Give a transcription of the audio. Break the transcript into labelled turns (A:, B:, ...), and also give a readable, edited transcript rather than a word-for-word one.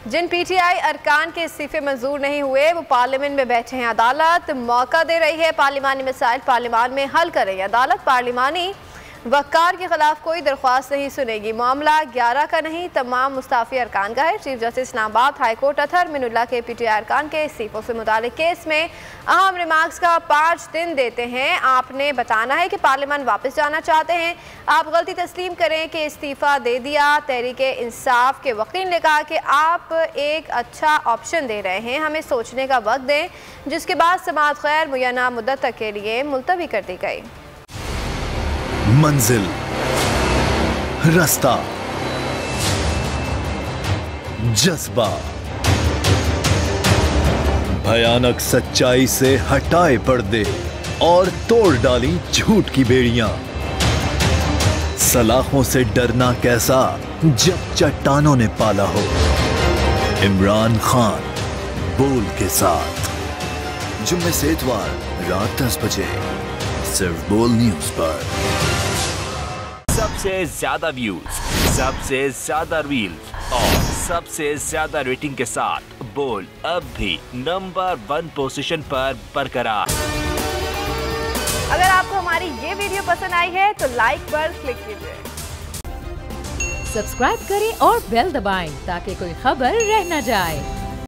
A: जिन PTI अरकान के इस्तीफे मंजूर नहीं हुए वो पार्लियामेंट में बैठे हैं। अदालत मौका दे रही है, पार्लिमानी मसाइल पार्लिमान में हल करेगी। अदालत पार्लिमानी वक़ार के खिलाफ कोई दरख्वास्त नहीं सुनेगी। मामला 11 का नहीं, तमाम मुस्ताफ़ी अरकान का है। Chief justice Islamabad high court Athar Minallah के पीटीआई अरकान के इस्तीफों से मुतालिक केस में अहम रिमार्क्स का 5 दिन देते हैं। आपने बताना है कि पार्लियामान वापस जाना चाहते हैं। आप गलती तस्लीम करें कि इस्तीफ़ा दे दिया। तहरीक इंसाफ के वकील ने कहा कि आप एक अच्छा ऑप्शन दे रहे हैं, हमें सोचने का वक्त दें, जिसके बाद समाअत गैर मुय्यना मुद्दत तक के लिए मुलतवी कर दी गई।
B: मंजिल, रास्ता, जज्बा, भयानक सच्चाई से हटाए पर्दे और तोड़ डाली झूठ की बेड़ियां। सलाखों से डरना कैसा जब चट्टानों ने पाला हो। इमरान खान बोल के साथ जुम्मे से इतवार रात 10 बजे सिर्फ बोल न्यूज पर।
C: सबसे ज्यादा व्यूज, सबसे ज्यादा रील्स और सबसे ज्यादा रेटिंग के साथ बोल अब भी नंबर 1 पोजीशन पर बरकरार।
A: अगर आपको हमारी ये वीडियो पसंद आई है तो लाइक पर क्लिक कीजिए,
D: सब्सक्राइब करें और बेल दबाएं ताकि कोई खबर रह न जाए।